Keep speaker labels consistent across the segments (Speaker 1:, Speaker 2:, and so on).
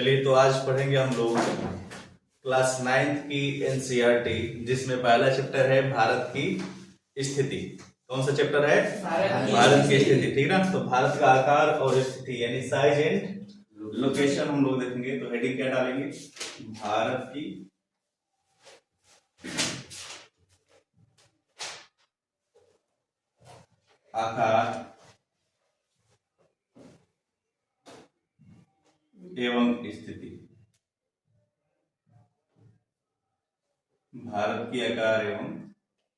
Speaker 1: चलिए तो आज पढ़ेंगे हम लोग क्लास 9th की एनसीईआरटी, जिसमें पहला चैप्टर है भारत की स्थिति। कौन सा चैप्टर है? भारत की स्थिति। ठीक ना। तो भारत का आकार और स्थिति यानी साइज एंड लोकेशन हम लोग देखेंगे। तो हेडिंग क्या डालेंगे? भारत की आकार एवं स्थिति। भारत की आकार एवं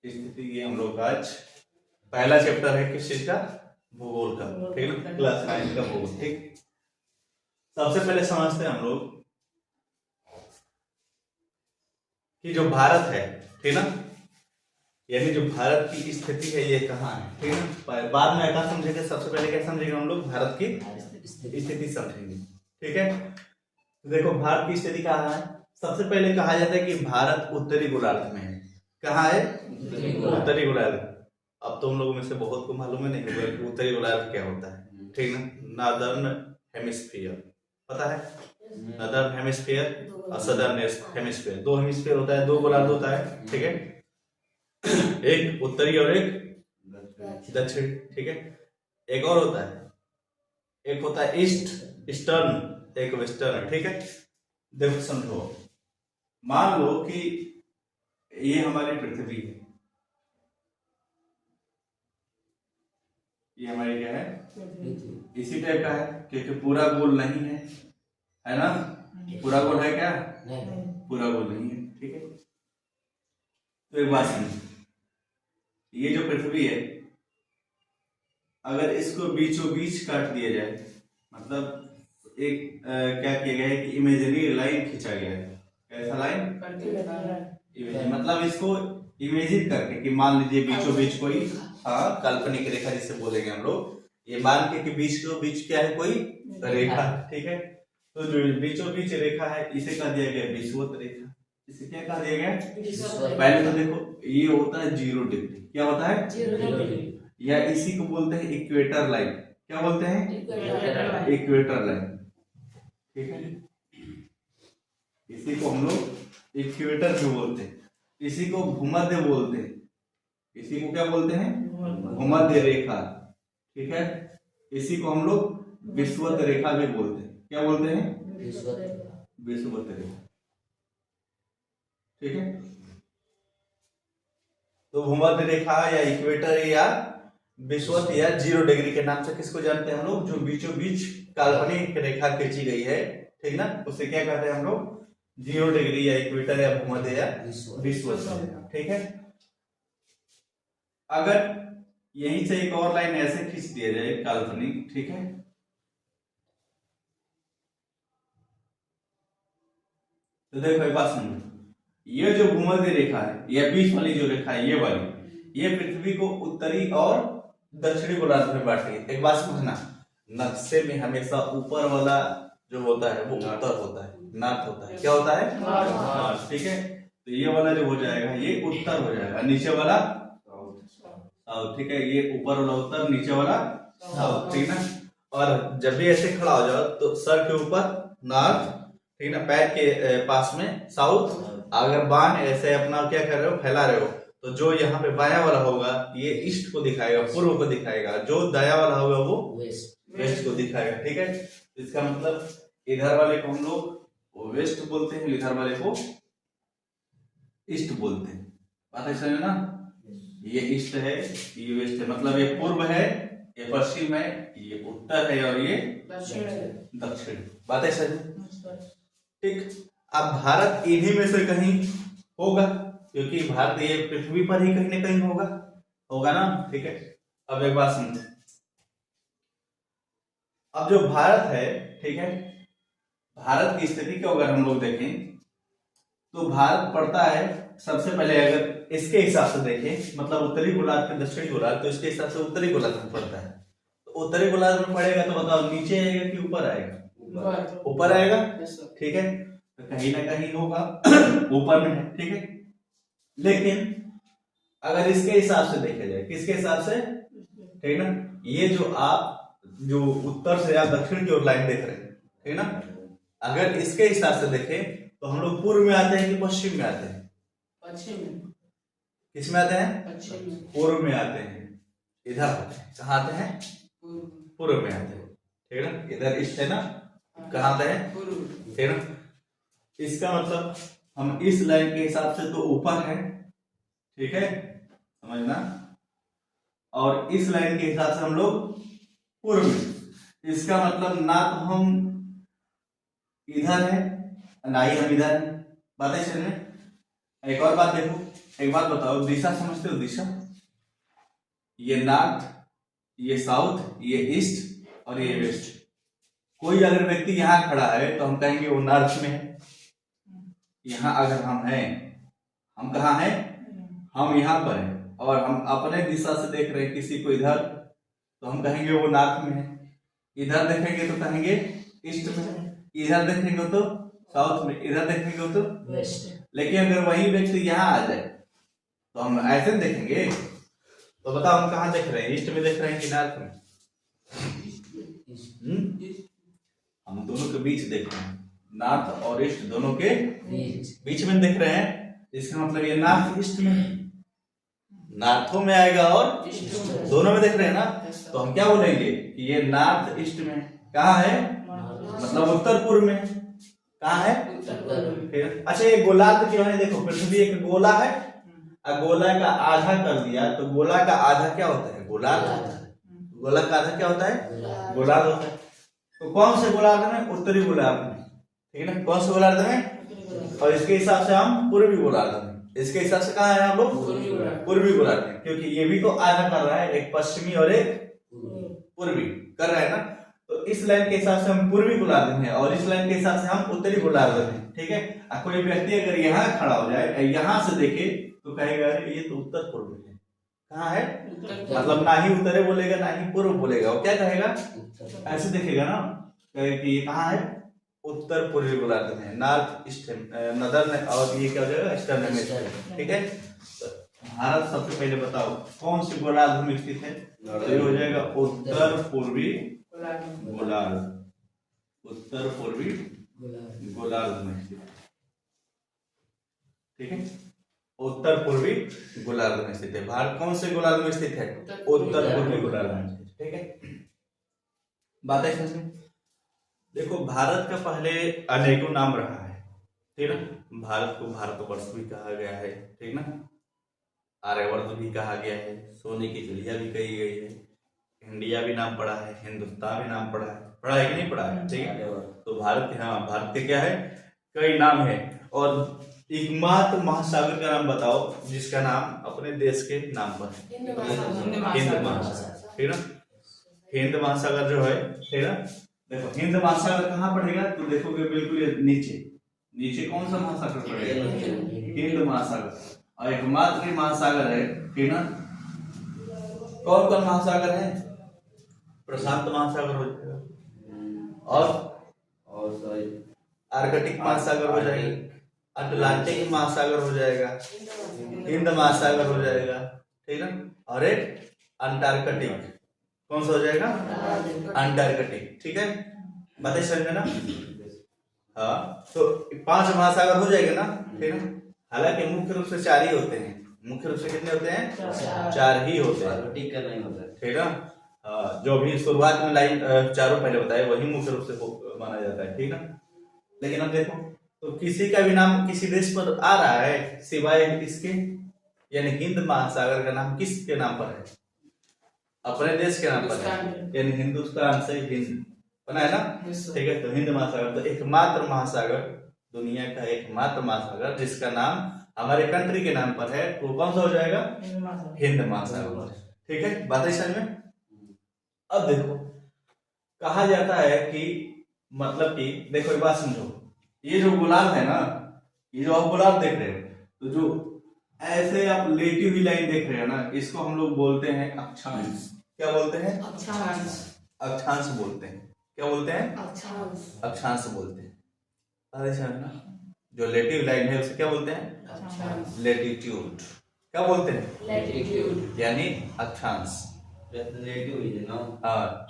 Speaker 1: स्थिति, ये हम लोग आज पहला चैप्टर है। किस चीज का? भूगोल का। ठीक है, क्लास 9 का भूगोल। ठीक, सबसे पहले समझते हैं हम लोग कि जो भारत है, ठीक ना, यानी जो भारत की स्थिति है ये कहाँ है। ठीक है, बाद में क्या समझेंगे, सबसे पहले क्या समझेंगे हम लोग? भारत की स्थिति समझेंगे। ठीक है, तो देखो भारत की स्थिति कहाँ है। सबसे पहले कहा जाता है कि भारत उत्तरी गोलार्ध में है। कहाँ है? उत्तरी गोलार्ध। अब तुम लोगों में से बहुत को मालूम है नहीं होगा कि उत्तरी गोलार्ध क्या होता है। ठीक ना, नॉर्दर्न हेमिस्फीयर पता है? नॉर्दर्न हेमिस्फीयर और सदर्न हेमिस्फीयर, दो हेमिस्फीयर होता है, दो गोलार्ध होता है। ठीक है, एक उत्तरी और एक दक्षिणी। ठीक है, एक और होता है, एक होता है ईस्ट ईस्टर्न, एक वेस्टर्न। ठीक है, देखो समझो, मान लो कि ये हमारी पृथ्वी है, ये हमारी क्या है? इसी टाइप का है, क्योंकि पूरा गोल नहीं है ना? पूरा गोल है क्या? पूरा गोल नहीं है। ठीक है, तो एक बात समझो, ये जो पृथ्वी है, अगर इसको बीचों बीच काट दिया जाए, मतलब एक क्या किया गया है कि इमेजिनरी लाइन खींचा गया है। कैसा लाइन? मतलब इसको इमेजिन करके कि मान लीजिए बीचों बीच कोई काल्पनिक रेखा जिसे बोलेंगे हम लोग, ये मान के कि बीचों बीच क्या है? कोई रेखा। ठीक है, तो जो बीचों बीच रेखा है इसे कहा दिया गया विषुवत रेखा। इसे क्या कहा दिया गया? पहले तो देखो, ये होता है 0 डिग्री। क्या होता है? 0 डिग्री। या इसी को बोलते हैं इक्वेटर लाइन। क्या बोलते हैं? Equator line. ठीक है, इसी को हम लोग इक्वेटर भी बोलते हैं, इसी को भूमध्य बोलते हैं, इसी को क्या बोलते हैं? भूमध्य रेखा। ठीक है, इसी को हम लोग विषुवत रेखा भी बोलते हैं। क्या बोलते हैं? विषुवत रेखा। ठीक है, तो भूमध्य रेखा या इक्वेटर या विषुवत या 0 डिग्री के नाम से किसको जानते हैं हम लोग? जो बीचों बीच काल्पनिक रेखा खींची गई है। ठीक ना, उसे क्या कहते हैं हम लोग? 0 डिग्री या इक्वेटर या भूमध्य या विषुवत। ठीक है, अगर यहीं से एक और लाइन ऐसे खींच दिया जाए काल्पनिक, ठीक है, तो देखो एक बात समझो, ये जो भूमध्य रेखा है या बीच वाली जो रेखा है, ये वाली, ये पृथ्वी को उत्तरी और दक्षिणी गोलार्ध में बांटती है। एक बात समझना, नक्शे में हमेशा ऊपर वाला जो होता है वो उत्तर होता है, नॉर्थ होता है। क्या होता है? नॉर्थ। ठीक है, तो ये वाला जो हो जाएगा ये उत्तर हो जाएगा, नीचे वाला साउथ। ठीक है, ये ऊपर वाला उत्तर, नीचे वाला साउथ। ठीक ना, और जब भी ऐसे खड़ा हो जाओ तो सर के ऊपर नॉर्थ, ठीक ना, पैर के पास में साउथ। अगर बाण ऐसे अपना क्या कर रहे हो? फैला रहे हो, तो जो यहाँ पे बाया वाला होगा ये ईस्ट को दिखाएगा, पूर्व को दिखाएगा, जो दाया वाला होगा वो वेस्ट को दिखाएगा। ठीक है, इसका मतलब इधर वाले को हम लोग वेस्ट बोलते हैं, इधर वाले को ईस्ट बोलते हैं। बात है समझ ना? ये ईस्ट है, ये वेस्ट है, मतलब ये पूर्व है, ये पश्चिम है, ये उत्तर है और ये दक्षिण। बात है समझ? ठीक, अब भारत इन्हीं में से कहीं होगा, क्योंकि भारत ये पृथ्वी पर ही कहीं ना कहीं होगा ना। ठीक है, अब एक बात समझो, अब जो भारत है, ठीक है, भारत की स्थिति को अगर हम लोग देखें तो भारत पड़ता है, सबसे पहले अगर इसके हिसाब से देखें, मतलब उत्तरी गोलार्ध के दक्षिणी गोलार्ध, तो इसके हिसाब से उत्तरी गोलार्ध में पड़ता है। तो उत्तरी गोलार्ध में पड़ेगा तो बताओ नीचे आएगा कि ऊपर आएगा? ऊपर आएगा। ठीक है, तो कहीं ना कहीं होगा ऊपर में है। ठीक है, लेकिन अगर इसके हिसाब से देखा जाए, किसके हिसाब से? ठीक ना, ये जो आप जो उत्तर से या दक्षिण की ओर लाइन देख रहे हैं, ठीक ना, अगर इसके हिसाब से देखें तो हम लोग पूर्व में आते हैं कि पश्चिम में आते हैं?
Speaker 2: पश्चिम में।
Speaker 1: किस में आते हैं?
Speaker 2: पश्चिम में।
Speaker 1: पूर्व में आते हैं। इधर आते हैं, कहाँ आते हैं? पूर्व में आते हैं, ठीक है ना। इधर ईस्ट है ना, कहाँ आते हैं? पूर्व, ठीक है ना। इसका मतलब हम इस लाइन के हिसाब से तो ऊपर है, ठीक है, समझना। और इस लाइन के हिसाब से हम लोग पूर्व में। इसका मतलब ना तो हम इधर है ना ही हम इधर है। बातें समझ में। एक और बात देखो, एक बात बताओ, दिशा समझते हो? दिशा, ये नॉर्थ, ये साउथ, ये ईस्ट और ये वेस्ट। कोई अगर व्यक्ति यहाँ खड़ा है तो हम कहेंगे वो नॉर्थ में है। यहाँ अगर हम हैं, हम कहाँ हैं? हम यहाँ पर हैं और हम अपने दिशा से देख रहे हैं किसी को इधर, तो हम कहेंगे वो नॉर्थ में है। इधर देखेंगे तो कहेंगे ईस्ट में, इधर देखेंगे तो साउथ में, इधर देखेंगे तो वेस्ट। लेकिन अगर वही व्यक्ति यहाँ आ जाए तो हम ऐसे देखेंगे। तो बताओ हम कहाँ देख रहे हैं? ईस्ट में देख रहे हैं कि नॉर्थ में? हम दोनों के बीच देख रहे हैं, नॉर्थ और ईस्ट दोनों के बीच में देख रहे हैं। इसका मतलब ये नॉर्थ ईस्ट में, नॉर्थों में आएगा और दोनों में देख रहे हैं ना। तो हम क्या बोलेंगे कि ये नॉर्थ ईस्ट में। कहाँ है? मतलब उत्तर पूर्व में। कहाँ है? अच्छा, ये गोलार्ध क्यों है? देखो, पृथ्वी एक गोला है, गोला का आधा कर दिया तो गोला का आधा क्या होता है? गोलार्ध होता है। गोला का आधा क्या होता है? गोलार्ध होता है। तो कौन से गोलार्ध में? उत्तरी गोलार्ध में, ठीक है ना। कौन से गोलार्ध में? और इसके हिसाब से हम पूर्वी गोलार्ध में। इसके हिसाब से कहाँ है हम लोग? पूर्वी गोलार्ध में, क्योंकि ये भी तो आधा कर रहा है, एक पश्चिमी और एक पूर्वी कर रहा है ना। तो इस लाइन के हिसाब से हम पूर्वी गोलार्ध में और इस लाइन के हिसाब से हम उत्तरी गोलार्ध में, ठीक है। कोई व्यक्ति अगर यहाँ खड़ा हो जाए, यहाँ से देखे तो कहेगा ये तो उत्तर पूर्व है। कहाँ है? मतलब ना ही उत्तरे बोलेगा ना ही पूर्व बोलेगा, वो क्या कहेगा? ऐसे देखेगा ना कि ये कहाँ है? उत्तर पूर्वी गोलार्ध में, नॉर्थ ईस्ट नदर्न, और ये क्या हो जाएगा? ईस्टर्न हेमिस्फीयर, ठीक है। तो भारत सबसे पहले बताओ कौन से गोलार्ध में स्थित है? तो ये हो जाएगा उत्तर पूर्वी गोलार्ध, उत्तर पूर्वी गोलार्ध में स्थित, ठीक है। उत्तर पूर्वी गोलार्ध में स्थित है। भारत कौन से गोलार्ध में स्थित है? उत्तर पूर्वी गोलार्ध में स्थित, ठीक है। बात है समझ में। देखो, भारत का पहले अनेकों नाम रहा है, ठीक ना। भारत को भारतवर्ष भी कहा गया है, ठीक ना। आर्यवर्त भी कहा गया है, सोने की चिड़िया भी कही गई है, इंडिया भी नाम पड़ा है, हिंदुस्तान भी नाम पड़ा है कि नहीं पड़ा है? ठीक है। तो भारत के, हाँ, भारत के क्या है? कई नाम है। और एकमात्र महासागर का नाम बताओ जिसका नाम अपने देश के नाम पर है? हिंद महासागर, ठीक ना। हिंद महासागर जो है, ठीक ना। देखो, हिंद महासागर कहाँ पड़ेगा? तो देखोगे बिल्कुल नीचे, नीचे कौन सा महासागर पड़ेगा? हिंद महासागर। और एकमात्र महासागर है, ठीक ना। कौन कौन महासागर है? प्रशांत महासागर हो जाएगा, और आर्कटिक महासागर हो जाएगा, अटलांटिक महासागर हो जाएगा, हिंद महासागर हो जाएगा, ठीक ना। और एक अंटार्कटिक, कौन सा हो जाएगा? अंटार्कटिक, ठीक है। बातें समझ में ना। हाँ, तो 5 महासागर हो जाएगा ना, ठीक है। हालांकि मुख्य रूप से 4 ही होते हैं। मुख्य रूप से कितने होते हैं? 4 ही होते हैं, ठीक है ना। जो भी शुरुआत में लाइन चारों पहले बताए वही मुख्य रूप से माना जाता है, ठीक ना। लेकिन अब देखो, तो किसी का भी नाम किसी देश पर आ रहा है सिवाय इसके, यानी हिंद महासागर का नाम किसके नाम पर है? अपने देश के नाम पर है, यानी हिंदुस्तान से हिंद बना है ना, ठीक है। तो हिंद महासागर, तो एकमात्र महासागर, दुनिया का एकमात्र महासागर जिसका नाम हमारे कंट्री के नाम पर है, वो कौन सा हो जाएगा? हिंद महासागर, ठीक है। बातें समझ में। अब देखो, कहा जाता है कि, मतलब कि देखो एक बात समझो, ये जो गोलार्ध है ना, ये जो आप गोलार्ध देख रहे हो, तो जो ऐसे आप लेटी हुई लाइन देख रहे हो ना, इसको हम लोग बोलते हैं अक्षांश। क्या बोलते हैं? अक्षांश। अक्षांश बोलते हैं। क्या बोलते हैं? अक्षांश। अक्षांश बोलते हैं। ना, जो लेटिव लाइन है उसे क्या बोलते हैं? लेटीट्यूड। क्या बोलते हैं? लेटीट्यूड, यानी अक्षांश। हाँ,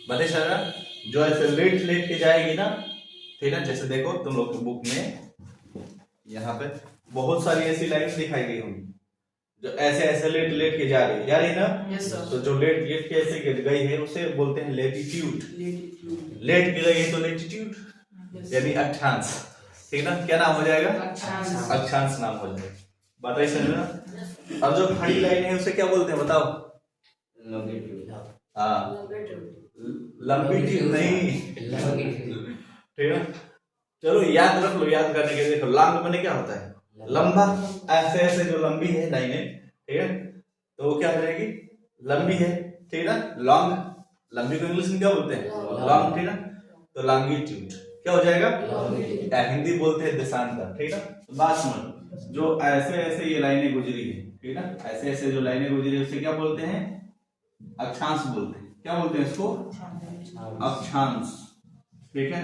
Speaker 1: बताइए सर, जो ऐसे लेट लेट के जाएगी ना, ठीक है। जैसे देखो तुम लोग की बुक में यहाँ पे बहुत सारी ऐसी लाइन्स दिखाई गई होंगी जो ऐसे ऐसे लेट लेट के जा रही ना।
Speaker 2: Yes sir.
Speaker 1: तो जो लेट लेट के ऐसे गई है उसे बोलते हैं लेटिट्यूड। लेट के गई है तो लेटिट्यूड यानी अक्षांश। ठीक ना, क्या नाम हो जाएगा? अक्षांश नाम हो जाएगा। बात ऐसे है ना। अब जो खड़ी लाइन है उसे क्या बोलते हैं बताओ? हाँ, लंबिट्यूड नहीं। ठीक है, चलो याद रख लो। याद करने के लिए देखो, लॉन्ग मैंने क्या होता है? लंबा। ऐसे ऐसे जो लंबी है लाइनें, ठीक है, तो वो क्या हो जाएगी? लंबी है। ठीक है ना, लॉन्ग। लंबी को इंग्लिश में क्या बोलते हैं? लॉन्ग। ठीक है, तो लॉन्गिट्यूड क्या हो जाएगा? हिंदी बोलते हैं देशांतर। ठीक है, तो बात समझ, जो ऐसे ऐसे ये लाइनें गुजरी है, ठीक है ना, ऐसे ऐसे जो लाइनें गुजरी है उसे क्या बोलते हैं? अक्षांश बोलते हैं। क्या बोलते हैं इसको? अक्षांश। ठीक है,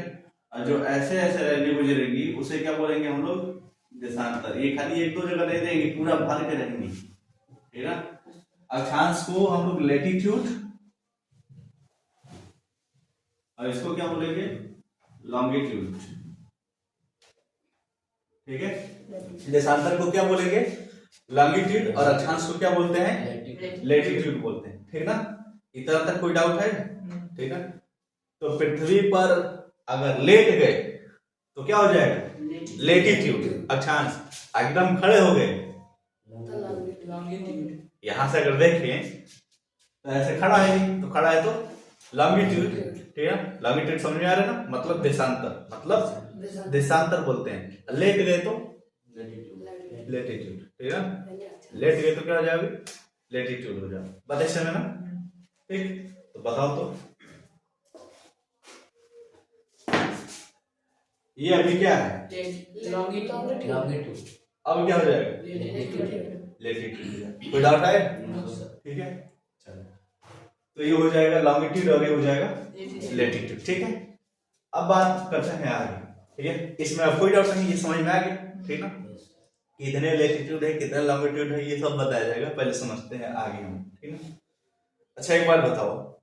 Speaker 1: और जो ऐसे ऐसे लाइनें गुजरेगी उसे क्या बोलेंगे हम लोग? देशांतर। ये खाली एक दो जगह दे देंगे, पूरा भर के रहेंगे। ठीक है, अक्षांश को हम लोग लेटिट्यूड और इसको क्या बोलेंगे? लॉन्गिट्यूड। ठीक है, देशांतर को क्या बोलेंगे? लॉन्गिट्यूड। और अक्षांश को क्या बोलते हैं? लेटिट्यूड बोलते हैं। ठीक ना, इतना तक कोई डाउट है? ठीक है, तो पृथ्वी पर अगर लेट गए तो क्या हो जाएगा? लेटिट्यूड, अक्षांश। एकदम खड़े हो गए, यहां से अगर देखें तो ऐसे खड़ा है, तो खड़ा है तो लॉन्गिट्यूड। ठीक है, लॉन्गिट्यूड समझ में आ रहा है ना, मतलब देशांतर। मतलब देशांतर बोलते हैं। लेट गए तो लेटिट्यूड। ठीक है, लेट गए तो क्या हो जाएगा? लेटिट्यूड हो जाएगा। बताइए समझ ना। ठीक, तो बताओ तो ये अभी क्या है?
Speaker 2: लॉन्गिट्यूड।
Speaker 1: अब क्या हो जाएगा? लेटिट्यूड। कोई डाउट है? ठीक है, चलो, तो ये हो जाएगा लॉन्गिट्यूड और ये हो जाएगा लेटिट्यूड। ठीक है, अब बात करते हैं आगे। ठीक है, इसमें अब कोई डाउट नहीं, ये समझ में आ गया। ठीक ना, कितने लेटिट्यूड है कितने लॉन्गिट्यूड है ये सब बताया जाएगा, पहले समझते हैं आगे हम। ठीक है, अच्छा एक बात बताओ,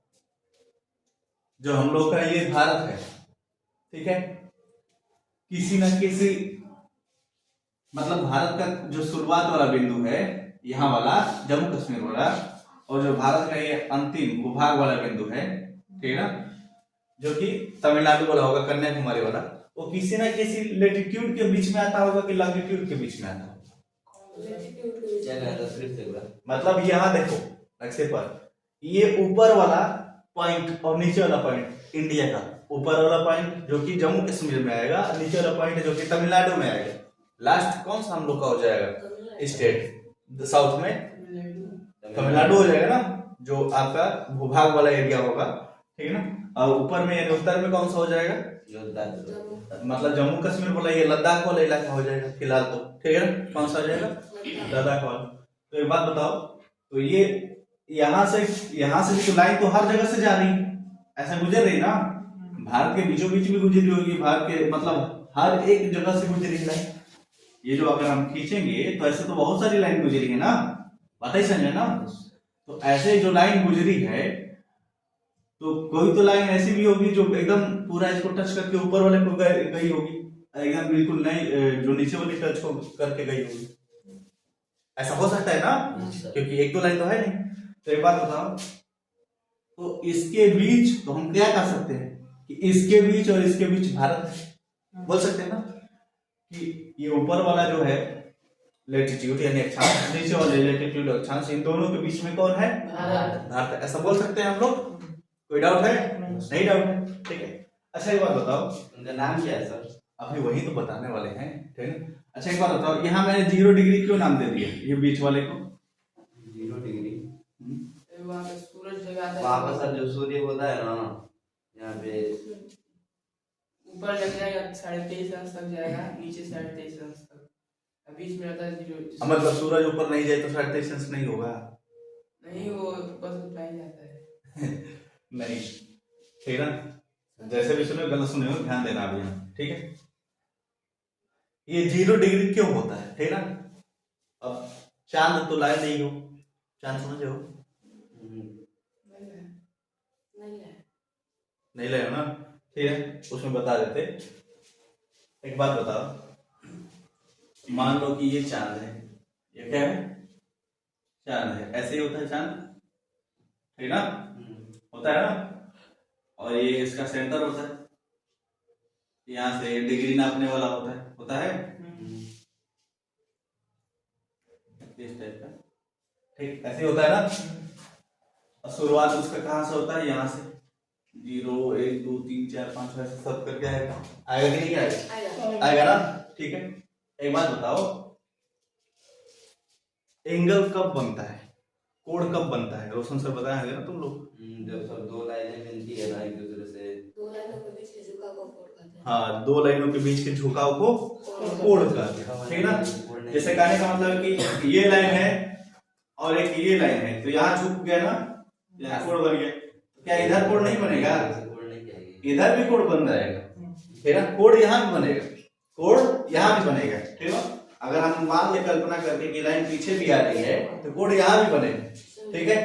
Speaker 1: जो हम लोग का ये भारत है, ठीक है, किसी न किसी मतलब भारत का जो शुरुआत वाला बिंदु है यहाँ वाला जम्मू कश्मीर वाला, और जो भारत का ये अंतिम भूभाग वाला बिंदु है, ठीक है ना, जो कि तमिलनाडु वाला होगा, कन्याकुमारी वाला, वो किसी न किसी लेटिट्यूड के बीच में आता होगा कि लॉन्गिट्यूड के बीच में आता होगा? मतलब यहाँ देखो नक्शे पर, ये ऊपर वाला पॉइंट और नीचे वाला पॉइंट इंडिया का, ऊपर वाला पॉइंट जो कि जम्मू कश्मीर में आएगा, नीचे वाला पॉइंट जो कि तमिलनाडु में आएगा। लास्ट कौन सा हम लोग का हो जाएगा स्टेट? साउथ में तमिलनाडु हो जाएगा ना, जो आपका भूभाग वाला एरिया होगा। ठीक है ना, और ऊपर में यानी उत्तर में कौन सा हो जाएगा? मतलब जम्मू कश्मीर वाला ये लद्दाख वाला इलाका हो जाएगा फिलहाल तो। ठीक है ना, कौन सा हो जाएगा? लद्दाख वाला। तो एक बात बताओ, तो ये यहाँ से भी तो लाइन तो हर जगह से जा रही है, ऐसा गुजर रही ना, भारत के बीचों बीच भी गुजरी होगी, भारत के मतलब हर एक जगह से गुजरी लाइन। ये जो अगर हम खींचेंगे तो ऐसे तो बहुत सारी लाइन गुजरी है ना, पता ही समझे ना। तो ऐसे जो लाइन गुजरी है, तो कोई तो लाइन ऐसी भी होगी जो एकदम पूरा इसको टच करके ऊपर वाले को गई होगी, एकदम बिल्कुल नहीं जो नीचे वाली टच को करके गई होगी। ऐसा हो सकता है ना, क्योंकि एक दो लाइन तो है नहीं। तो एक बात बताओ, तो इसके बीच तो हम क्या कर सकते हैं कि इसके बीच और इसके बीच भारत है, बोल सकते हैं ना कि ये ऊपर वाला जो है लेटिट्यूड यानी अक्षांश, नीचे वाले लेटिट्यूड अक्षांश, इन दोनों के बीच में कौन है? भारत। ऐसा बोल सकते हैं हम लोग। कोई डाउट है? नहीं डाउट है। ठीक है, अच्छा एक बात बताओ,
Speaker 3: उनका नाम क्या है सर?
Speaker 1: अभी वही तो बताने वाले हैं। ठीक है, अच्छा एक बात बताओ, यहाँ मैंने 0 डिग्री क्यों नाम दे दिया ये बीच वाले को?
Speaker 3: 0 डिग्री
Speaker 2: वहाँ पे सूरज जगाता है,
Speaker 3: वहाँ पर सर जो सूर्य होता है ना, यहाँ पे
Speaker 2: ऊपर लग जाएगा 23.5 अंश तक जाएगा, नीचे 23.5 अंश तक, बीच में रहता है 0।
Speaker 1: मतलब सूरज ऊपर नहीं जाए तो 23.5 अंश नहीं होगा?
Speaker 2: नहीं, वो बस उतना ही जाता है।
Speaker 1: नहीं, ठीक है ना, जैसे भी सुनो गलत सुने हो ध्यान देना अभी यहाँ। ठीक है, ये 0 डिग्री क्यों होता है? ठीक है ना, अब चांद तो लाए नहीं हो, चांद समझे हो? नहीं लाए हो ना, ठीक है, उसमें बता देते। एक बात बताओ, मान लो कि ये चांद है, ये क्या है, चांद है, ऐसे ही होता है चांद, ठीक ना, होता है ना, और ये इसका सेंटर होता है, यहाँ से डिग्री नापने वाला होता है इस टाइप का, ठीक ऐसे होता है ना। और शुरुआत उसका कहाँ से होता है, यहाँ से 0 1 2 3 4 5 ऐसे सब करके आएगा, आएगा कि नहीं आएगा, आएगा ना, ठीक है। एक बात बताओ, एंगल कब बनता है, कोण कब बनता है, रोशन सर बताएंगे ना तुम लोग।
Speaker 3: जब सब दो लाइनें मिलती है ना एक दूसरे से,
Speaker 4: दो लाइनों के बीच के झुकाव को कोण कहते हैं।
Speaker 1: हाँ, दो लाइनों के बीच के झुकाव को कोण कहते हैं, ठीक ना। जैसे कहने का मतलब कि ये लाइन है और एक ये लाइन है, तो यहाँ झुक गया ना, यहाँ कोण बन गया, तो क्या इधर कोण नहीं बनेगा, इधर भी कोण बन जाएगा, ठीक है, कोण यहाँ भी बनेगा, कोण यहाँ भी बनेगा, ठीक है। अगर हम मान ले कल्पना करके कि लाइन पीछे भी आ रही है तो कोण यहाँ भी बनेगा, ठीक है।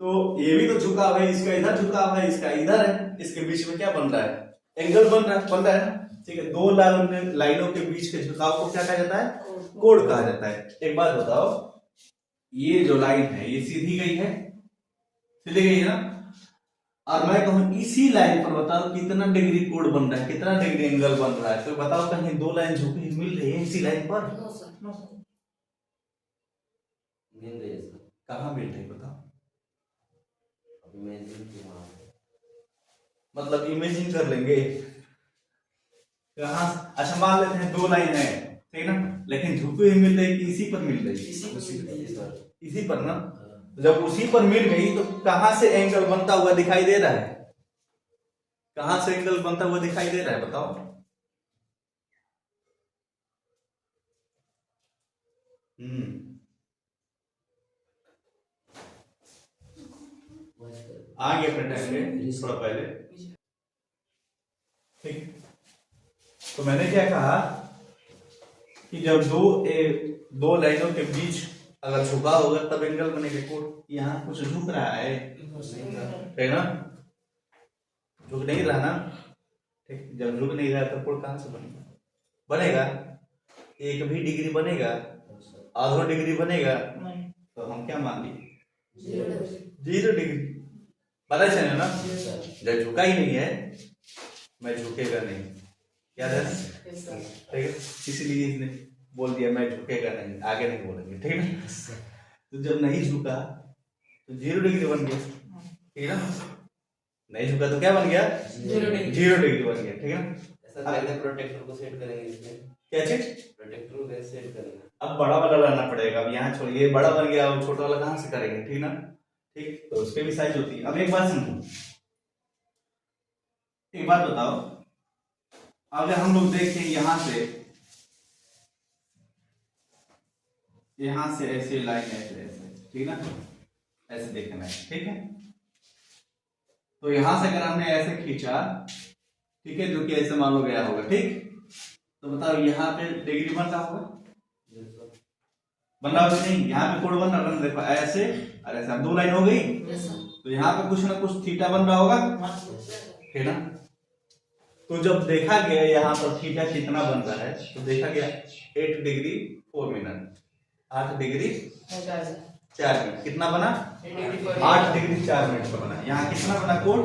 Speaker 1: तो ये भी तो झुकाव है, इसका इधर झुकाव है, इसका इधर है, इसके बीच में क्या बन रहा है, एंगल बन रहा है ना, ठीक है। दो लाइनों के बीच के झुकाव को क्या कहा जाता है, कोण कहा जाता है। एक बात बताओ, ये जो लाइन है ये सीधी गई है, सीधी गई है ना, और मैं कहूं इसी लाइन पर बताओ कितना डिग्री कोण बन रहा है, कितना डिग्री एंगल बन रहा है, तो बताओ कहीं दो लाइन झुकी मिल रही है इसी लाइन पर,
Speaker 3: मिल रही है सर,
Speaker 1: कहाँ मिल रही बताओ, मतलब इमेजिन कर लेंगे कहाँ, अच्छा मान लेते हैं दो लाइन है, ठीक ना, लेकिन झुकी हुई मिल रही कि इसी पर मिल रही, इसी पर ना, जब उसी पर मिल गई तो कहां से एंगल बनता हुआ दिखाई दे रहा है, कहां से एंगल बनता हुआ दिखाई दे रहा है बताओ। आगे पलटेंगे थोड़ा पहले, ठीक। तो मैंने क्या कहा कि जब दो लाइनों के बीच अगर झुका होगा तब एंगल बनेगा कोण, यहाँ कुछ झुक रहा है, ठीक ना, झुक नहीं रहा ना, ठीक। जब झुक नहीं रहा तो कोण कहां से बनेगा, बनेगा एक भी डिग्री बनेगा, आधा डिग्री बनेगा, तो हम क्या मान लिए 0 डिग्री, पता चले ना, जब झुका ही नहीं है मैं झुकेगा नहीं, क्या है, ठीक है, इसलिए इसने बोल दिया मैं झुकेगा नहीं, आगे नहीं बोलेंगे, ठीक है। तो जब नहीं झुका तो 0 डिग्री बन गया, ठीक है ना, नहीं झुका तो क्या बन गया, 0 डिग्री बन गया, ठीक है ना।
Speaker 3: ऐसा पहले प्रोटेक्टर को सेट करेंगे इसमें,
Speaker 1: क्या चीज,
Speaker 3: प्रोटेक्टर को कैसे सेट करेंगे,
Speaker 1: अब बड़ा वाला लाना पड़ेगा, अब यहाँ छोड़िए, बड़ा बन गया, अब छोटा वाला कहाँ से करेंगे, ठीक ना, ठीक। तो उसके भी साइज होती है। अब एक बात समझो, एक बात बताओ, अगर हम लोग देखें यहाँ से ऐसे लाइन ऐसे ठीक ना, ऐसे देखना है, ठीक है। तो यहां से अगर हमने ऐसे खींचा, ठीक है, जो कि ऐसे मान लो गया होगा, ठीक, तो बताओ यहाँ पे डिग्री बन रहा होगा, बन रहा होगा नहीं, यहाँ पे कोण बन रहा है, देखो ऐसे और ऐसे, अब 2 लाइन हो गई, तो यहाँ पे कुछ ना कुछ थीटा बन रहा होगा, है ना। तो जब देखा गया यहाँ पर थीटा कितना बन रहा है, तो देखा गया 8 डिग्री 4 मिनट, 8 डिग्री 4 मिनट, कितना बना 8 डिग्री 4 मिनट का बना। यहाँ कितना बना कोण,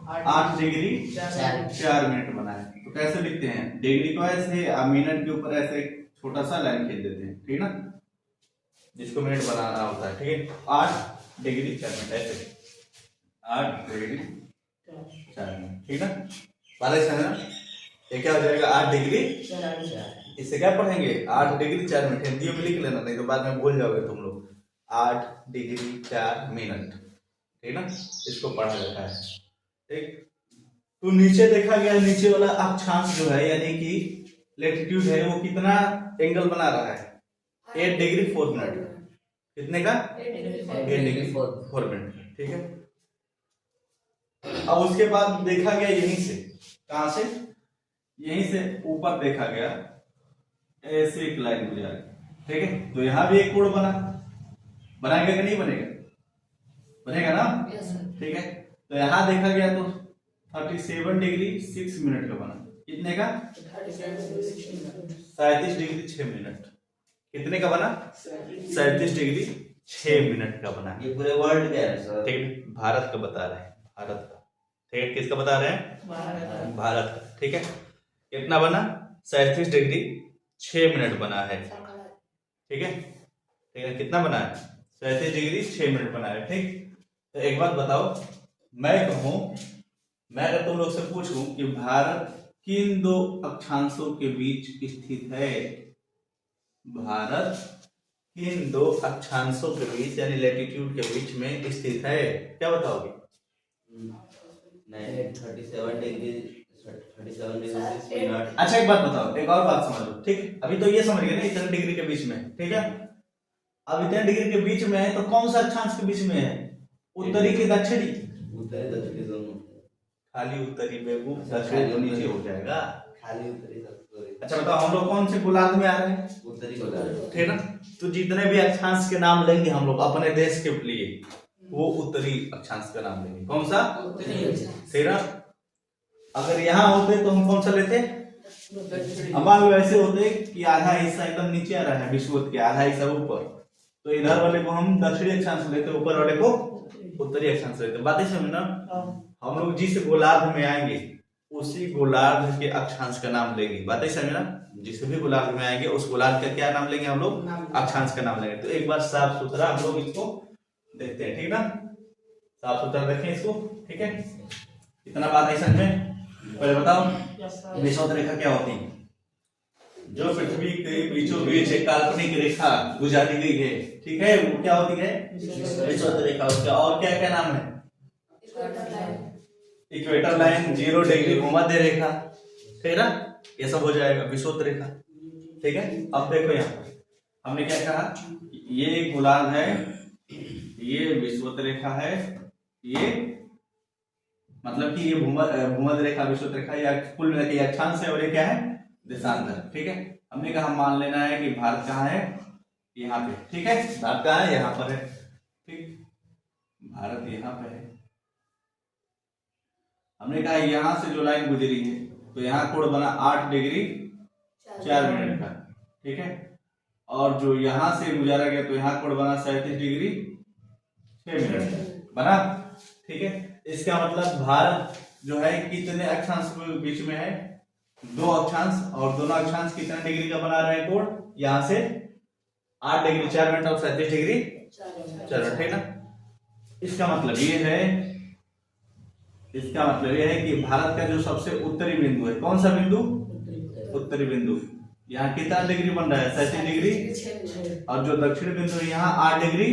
Speaker 1: 8 डिग्री 4 मिनट बना है। तो कैसे लिखते हैं, डिग्री को ऐसे मिनट के ऊपर ऐसे छोटा सा लाइन खींच देते हैं, ठीक ना, जिसको मिनट बनाना होता है, ठीक है। 8 डिग्री 4 मिनट ऐसे, 8 डिग्री 4 मिनट, ठीक ना, बारह से ना, ये क्या हो जाएगा 8 डिग्री, इससे क्या पढ़ेंगे 8 डिग्री 4 मिनट, हिंदी में लिख लेना, नहीं तो बाद में भूल जाओगे तुम लोग। 8 डिग्री 4 मिनट, ठीक ना, इसको पढ़ा जाता है, ठीक। तो नीचे देखा गया, नीचे वाला अक्षांश जो है यानी कि लेटिट्यूड है, वो कितना एंगल बना रहा है, 8 डिग्री 4 मिनट, कितने का 8 डिग्री 4 मिनट, ठीक है। अब उसके बाद देखा गया यहीं से, कहां से, यहीं से ऊपर देखा गया, ऐसे एक लाइन गुजर, ठीक है। तो यहां भी एक कोण बनाएगा कि नहीं बनेगा, बनेगा ना, ठीक है। तो यहां देखा गया तो 37 डिग्री 6 मिनट का बना, कितने का? 37 डिग्री 6 मिनट। कितने का बना? 37 डिग्री 6 मिनट का बना।
Speaker 3: ये पूरे वर्ल्ड का है सर।
Speaker 1: ठीक है, भारत का बता रहे हैं, भारत का। ठीक है, किसका बता रहे हैं? भारत का। ठीक है, कितना बना? 37 डिग्री 6 मिनट बना है। ठीक है, ठीक है, कितना बना है? 37 डिग्री 6 मिनट बना है। ठीक, तो एक बात बताओ, मैं अगर तुम लोग से पूछूं कि भारत किन दो अक्षांशों के बीच स्थित है? भारत किन दो अक्षांशों के बीच यानी लैटिट्यूड के बीच में स्थित है? क्या बताओगे?
Speaker 3: 37 डिग्री 6 मिनट।
Speaker 1: अच्छा एक बात बताओ, एक और बात समझ लो। ठीक, अभी तो ये समझ गए ना इतने डिग्री के बीच में। ठीक है, अब इतने डिग्री के बीच में है तो कौन सा अक्षांश के बीच में है? उत्तरी की दक्षिणी?
Speaker 3: उत्तरी दक्षिणी दोनों।
Speaker 1: खाली उत्तरी बेबू, दक्षिणी तो नीचे हो जाएगा।
Speaker 3: खाली उत्तरी दक्षिणी।
Speaker 1: अच्छा बताओ, हम लोग कौन से गोलार्ध में आ रहे हैं?
Speaker 3: उत्तरी गोलार्ध।
Speaker 1: ठीक है ना, तो जितने भी अक्षांश के नाम लेंगे हम लोग अपने देश के लिए, वो उत्तरी अक्षांश का नाम लेंगे। कौन सा? ठीक है, अगर यहाँ होते तो हम कौन सा लेते? मान लो ऐसे होते कि आधा हिस्सा एकदम नीचे आ रहा है विषुवत के, आधा हिस्सा ऊपर, तो इधर वाले को हम दक्षिणी अक्षांश लेते, ऊपर वाले को उत्तरी अक्षांश लेते। बातें समझना, हम लोग जिस गोलार्ध में आएंगे उसी गोलार्ध के अक्षांश का नाम लेंगे। बातें समझना, जिस भी गोलार्ध में आएंगे उस गोलार्ध का क्या नाम लेंगे हम लोग? अक्षांश का नाम लेंगे। तो एक बार साफ सुथरा हम लोग इसको देखते हैं। ठीक ना, साफ सुथरा देखें इसको। ठीक है, इतना बात है समझ में। पहले बताओ विषुवत रेखा क्या होती है? जो पृथ्वी के बीचों बीच एक काल्पनिक रेखा गुजारी गई है, ठीक है, वो क्या होती है? विषुवत रेखा। उसका और क्या क्या नाम है? इक्वेटर लाइन, 0 डिग्री भूमध्य रेखा। ठीक है ना, ये सब हो जाएगा विषुवत रेखा। ठीक है, अब देखो यहाँ पर हमने क्या कहा, ये गोलार्ध है, ये विषुवत रेखा है, ये मतलब कि ये भूमध्य रेखा विषुवत रेखा, या कुल मिला के अक्षांश है, और ये क्या है? देशांतर। ठीक है, हमने कहा मान लेना है कि भारत कहाँ है? यहाँ पे। ठीक है, भारत कहाँ है? यहाँ पर है। ठीक, भारत यहाँ पे है। हमने कहा यहाँ से जो लाइन गुजरी है तो यहाँ कोण बना 8 डिग्री 4 मिनट का। ठीक है, और जो यहाँ से गुजारा गया तो यहाँ कोण बना 37 डिग्री 6 मिनट बना। ठीक है, इसका मतलब भारत जो है कितने अक्षांश के बीच में है? 2 अक्षांश, और दोनों अक्षांश कितने डिग्री का बना रहे हैं कोण? यहाँ से 8 डिग्री 4 मिनट और 37 डिग्री 4 मिनट। ठीक ना, इसका मतलब ये है, इसका मतलब यह है कि भारत का जो सबसे उत्तरी बिंदु है, कौन सा बिंदु? उत्तरी बिंदु। यहाँ कितना डिग्री बन रहा है? 37 डिग्री, और जो दक्षिण बिंदु है यहाँ 8 डिग्री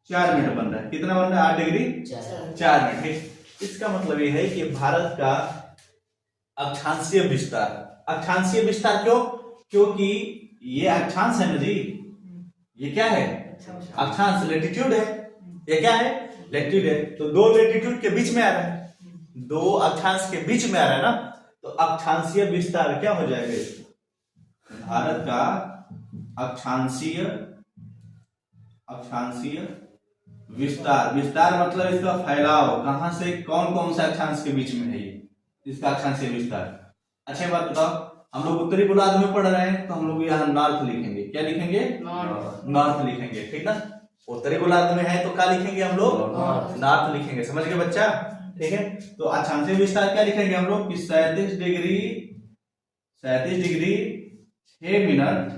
Speaker 1: 4 मिनट बन रहा है। कितना बन रहा है? 8 डिग्री 4 मिनट। ठीक, इसका मतलब यह है कि भारत का अक्षांशीय विस्तार, अक्षांशीय विस्तार क्यों? क्योंकि ये अक्षांश है ना जी, ये क्या है? अक्षांश, लैटिट्यूड है। ये क्या है? लैटिट्यूड है। तो 2 लैटिट्यूड के बीच में आ रहा है, 2 अक्षांश के बीच में आ रहा है ना, तो अक्षांशीय विस्तार क्या हो जाएगा? भारत का अक्षांशीय विस्तार। विस्तार मतलब इसका फैलाव, कहां से कौन कौन से अक्षांश के बीच में है ये, इसका अक्षांशीय विस्तार। अच्छा बात बताओ, हम लोग उत्तरी गोलार्ध में पढ़ रहे हैं तो हम लोग यहाँ नॉर्थ लिखेंगे। क्या लिखेंगे? नॉर्थ लिखेंगे। ठीक ना, उत्तरी गोलार्ध में है तो क्या लिखेंगे हम लोग? नॉर्थ लिखेंगे। समझ गए बच्चा? ठीक है, तो अक्षांशीय विस्तार क्या लिखेंगे हम लोग कि 37 डिग्री 6 मिनट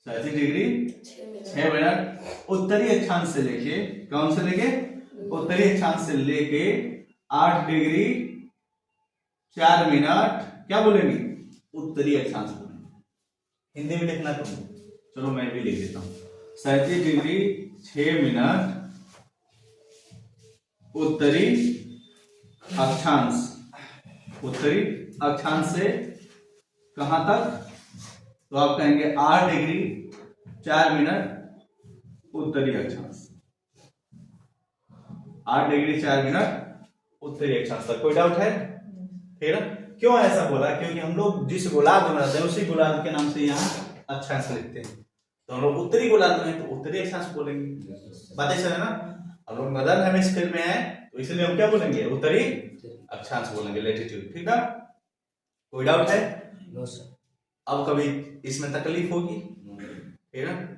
Speaker 1: 37 डिग्री 6 मिनट उत्तरी अक्षांश से लेके, कौन से लेके? उत्तरी अक्षांश से लेके 8 डिग्री 4 मिनट क्या बोलेंगे? उत्तरी अक्षांश बोलेंगे। हिंदी में लिखना तुम, चलो मैं भी लिख देता हूँ। 37 डिग्री 6 मिनट उत्तरी अक्षांश, उत्तरी अक्षांश से कहां तक? तो आप कहेंगे 8 डिग्री 4 मिनट उत्तरी अक्षांश, 8 डिग्री 4 मिनट उत्तरी अक्षांश तक। कोई डाउट है? ठीक है, क्यों ऐसा बोला? क्योंकि हम लोग जिस गोलार्ध में रहते हैं उसी गोलार्ध के नाम से यहाँ अक्षांश लिखते हैं। तो हम लोग उत्तरी गोलार्ध में तो उत्तरी अक्षांश बोलेंगे। बातें समझ ना, हम लोग नॉर्दर्न हेमिस्फीयर में है तो इसलिए हम क्या बोलेंगे? उत्तरी अक्षांश बोलेंगे, लैटिट्यूड। ठीक है, कोई डाउट है?
Speaker 3: No sir.
Speaker 1: अब कभी इसमें तकलीफ होगी? ठीक है ना?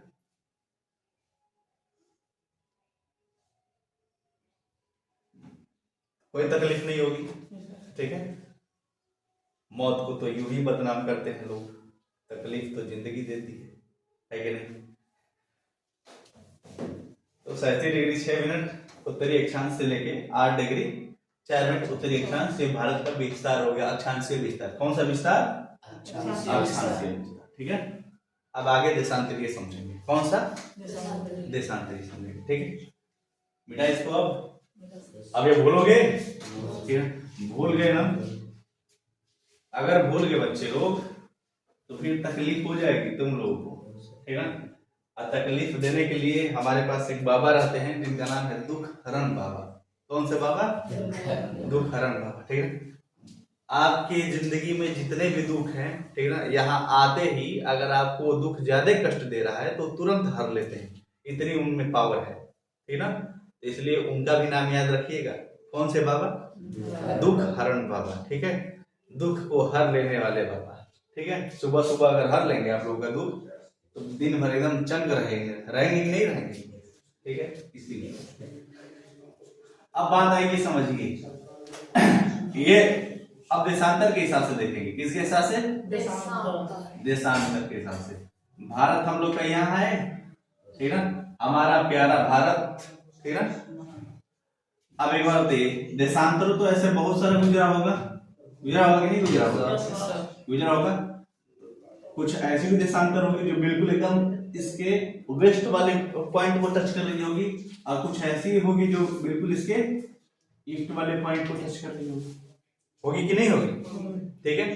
Speaker 1: कोई तकलीफ नहीं होगी, ठीक है। मौत को तो यूं ही बदनाम करते हैं लोग, तकलीफ तो जिंदगी देती है कि नहीं? तो 37 डिग्री 6 मिनट उत्तरी अक्षांश से लेके 8 डिग्री 4 मिनट उत्तरी अक्षांश से भारत का विस्तार हो गया, अक्षांशीय विस्तार। कौन सा विस्तार? अक्षांशीय विस्तार, ठीक है। अब आगे देशांतरीय समझेंगे। कौन सा? देशांतरीय समझेंगे, ठीक है। बेटा इसको अब ये भूलोगे? ठीक है, भूल गए ना? अगर भूल गए बच्चे लोग तो फिर तकलीफ हो जाएगी तुम लोगों को, ठीक है ना। और तकलीफ देने के लिए हमारे पास एक बाबा रहते हैं जिनका नाम है दुख हरण बाबा। कौन से बाबा? दुख हरण बाबा, ठीक है। आपकी जिंदगी में जितने भी दुख हैं, ठीक है ना, यहाँ आते ही अगर आपको दुख ज्यादा कष्ट दे रहा है तो तुरंत हर लेते हैं, इतनी उनमें पावर है, ठीक है ना। इसलिए उनका भी नाम याद रखिएगा। कौन से बाबा? दुख हरण बाबा, ठीक है। दुख को हर लेने वाले बाबा, ठीक है। सुबह सुबह अगर हर लेंगे आप लोगों का दुख तो दिन भर एकदम चंग रहेंगे कि नहीं रहेंगे, ठीक है। इसीलिए अब बात आएगी, समझिए ये अब देशांतर के हिसाब से देखेंगे। किसके हिसाब से? देशांतर के हिसाब से। भारत हम लोग का यहाँ है, ठीक है ना, हमारा प्यारा भारत, ठीक है ना। अब एक बार देशांतर तो ऐसे बहुत सारा गुजरा होगा कि नहीं गुजरा होगा? गुजरा होगा। कुछ ऐसी भी देशांतर होगी जो बिल्कुल एकदम इसके वेस्ट वाले पॉइंट को टच कर रही होगी, और कुछ ऐसी होगी जो बिल्कुल इसके ईस्ट वाले पॉइंट को टच कर रही होगी कि नहीं होगी, ठीक है।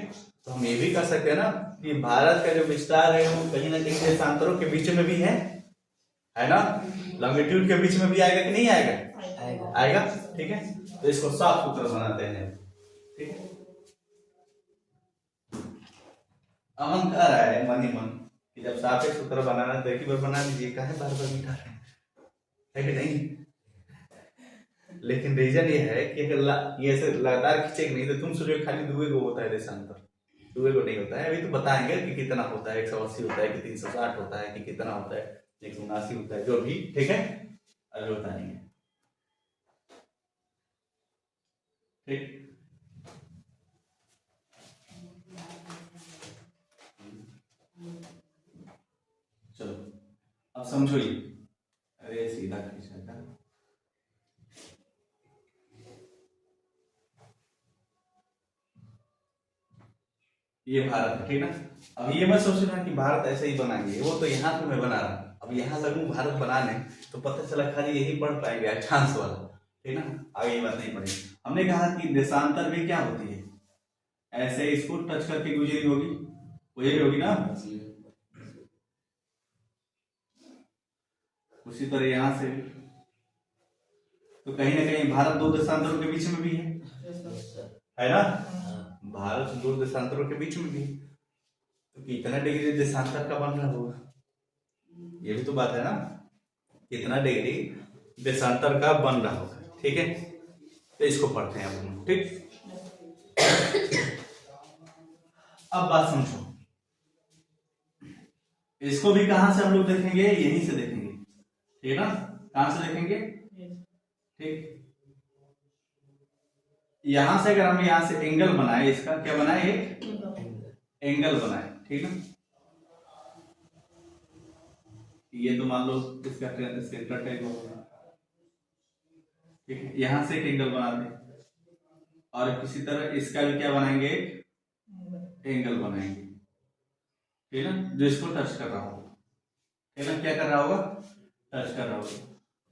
Speaker 1: तो हम ये भी कर सकते हैं ना कि भारत का जो विस्तार है वो कहीं ना कहीं देशांतरों के बीच में भी है ना। लॉन्गिट्यूड के बीच में भी आएगा कि नहीं आएगा? आएगा, ठीक है। तो इसको साफ सुथरा बनाते हैं, ठीक है। अब हम कह रहा है मन ही मन कि जब साफ सुथरा बनाना तो एक ही बार बना लीजिए, काहे बार बार मिटा रहे हैं, है कि नहीं। लेकिन रीजन ये है कि अगर ये ऐसे लगातार खींचेंगे नहीं तो तुम सोचो खाली दुए को होता है देशांतर, दुए को नहीं होता है। अभी तो बताएंगे कि कितना होता है, 180 होता है कि 360 होता है कि कितना होता है, 179 होता है, जो भी, ठीक है। अभी बताएंगे, ठीक। चलो अब समझो ये, अरे सीधा खींचा था, ये भारत है, ठीक ना। अब ये मत सोचना कि भारत ऐसे ही बनाएंगे, वो तो यहाँ पे मैं बना रहा हूँ। अब यहाँ लगूं भारत बनाने तो पता चला खाली यही पढ़ पाएंगे अक्षांश वाला, ठीक ना। आगे ये बात नहीं पड़ेगी। हमने कहा कि देशांतर भी क्या होती है, ऐसे इसको टच करके गुजरी होगी ना। उसी तरह यहां से तो कहीं ना कहीं भारत दो देशांतरों के बीच में भी है ना। भारत दो देशांतरों के बीच में भी, तो कितना डिग्री देशांतर का बन रहा होगा, ये भी तो बात है ना। कितना डिग्री देशांतर का बन रहा होगा, ठीक है। तो इसको पढ़ते हैं हम, ठीक। अब बात समझो, इसको भी कहां से हम लोग देखेंगे? यहीं से देखेंगे, ठीक है ना। कहां से देखेंगे? ठीक। यहां से अगर हम यहां से एंगल बनाए, इसका क्या बनाए? एक एंगल बनाए, ठीक है। ये तो मान लो इसका सेंटर टैग होगा, ठीक है। यहां से एक एंगल बनाते हैं और किसी तरह इसका भी क्या बनाएंगे? एंगल बनाएंगे, ठीक है ना, जो इसको टच कर रहा होगा, ठीक है। क्या कर रहा होगा? टच कर रहा होगा।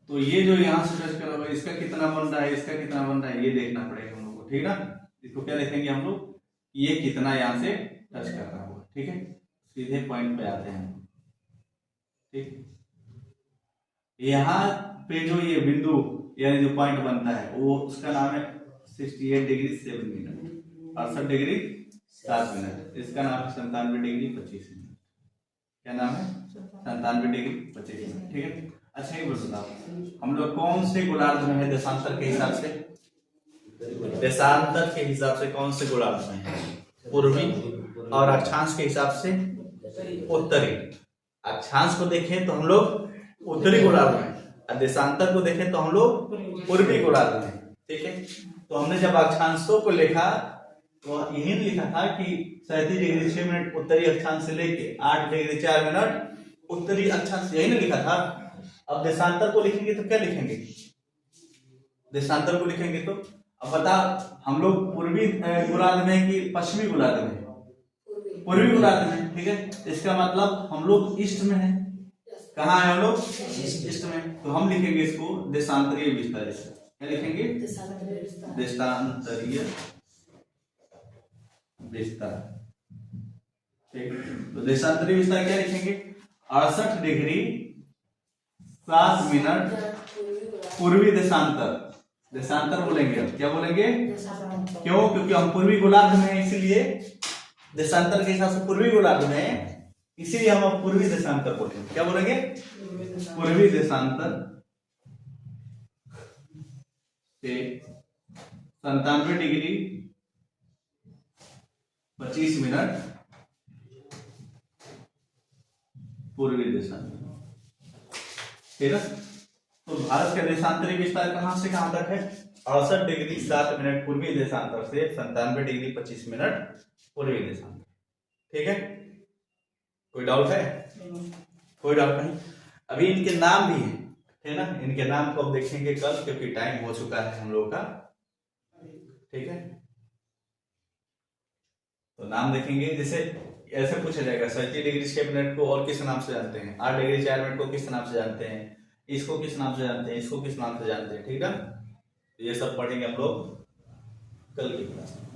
Speaker 1: तो ये जो यहाँ से टच कर रहा होगा, इसका कितना बन रहा है, इसका कितना बन रहा है, ये देखना पड़ेगा हम लोग को, ठीक है ना। इसको क्या देखेंगे हम लोग? ये कितना यहाँ से टच कर रहा होगा, ठीक है। सीधे पॉइंट पे आते हैं, ठीक। यहाँ पे जो ये बिंदु यानी जो पॉइंट बनता है वो उसका नाम है 68 डिग्री 7 मिनट, 68 डिग्री 7 मिनट। इसका नाम है 97 डिग्री 25 मिनट। क्या नाम है? 97 डिग्री 25 मिनट, ठीक है। अच्छा ये बताओ, हम लोग कौन से गोलार्ध में है देशांतर के हिसाब से? देशांतर के हिसाब से कौन से गोलार्ध में है? पूर्वी और अक्षांश के हिसाब से उत्तरी। अक्षांश को देखें तो हम लोग उत्तरी गोलार्ध में, और देशांतर को देखें तो हम लोग पूर्वी गोलार्ध में। ठीक है, तो हमने जब अक्षांशों को लिखा तो यही लिखा था कि 37 डिग्री 6 मिनट उत्तरी अक्षांश से लेके 8 डिग्री 4 मिनट उत्तरी अक्षांश, यही ना लिखा था। अब देशांतर को लिखेंगे तो क्या लिखेंगे? देशांतर को लिखेंगे तो अब बता, हम लोग पूर्वी गोलार्ध में कि पश्चिमी गोलार्ध में? पूर्वी गोलार्ध में। ठीक है, इसका मतलब हम लोग ईस्ट में है। कहाँ है हम लोग? ईस्ट में। तो हम लिखेंगे इसको देशांतरीय विस्तार। क्या लिखेंगे? देशांतरीय विस्तार। ठीक, तो देशांतरीय विस्तार क्या लिखेंगे? 68 डिग्री 7 मिनट पूर्वी देशांतर। देशांतर बोलेंगे, अब क्या बोलेंगे? क्यों? क्योंकि हम पूर्वी गोलार्ध में हैं, इसीलिए देशांतर के हिसाब से पूर्वी गोलार्ध में है, इसीलिए हम अब पूर्वी देशांतर बोलेंगे। क्या बोलेंगे? पूर्वी देशांतर से 97 डिग्री 25 मिनट पूर्वी देशांतर। ठीक है, तो भारत का देशांतरीय विस्तार कहां से कहां तक है? 68 डिग्री 7 मिनट पूर्वी देशांतर से 97 डिग्री 25 मिनट पूर्वी देशांतर। ठीक है, कोई डाउट है? कोई डाउट नहीं। अभी इनके नाम भी हैं, है ना, इनके नाम को अब देखेंगे कल, क्योंकि टाइम हो चुका है हम लोगों का। ठीक है, तो नाम देखेंगे। जैसे ऐसे पूछा जाएगा 37 डिग्री 6 मिनट को और किस नाम से जानते हैं? 8 डिग्री 4 मिनट को किस नाम से जानते हैं? इसको किस नाम से जानते हैं? इसको किस नाम से जानते हैं? ठीक है, ये सब पढ़ेंगे हम लोग कल की क्लास में।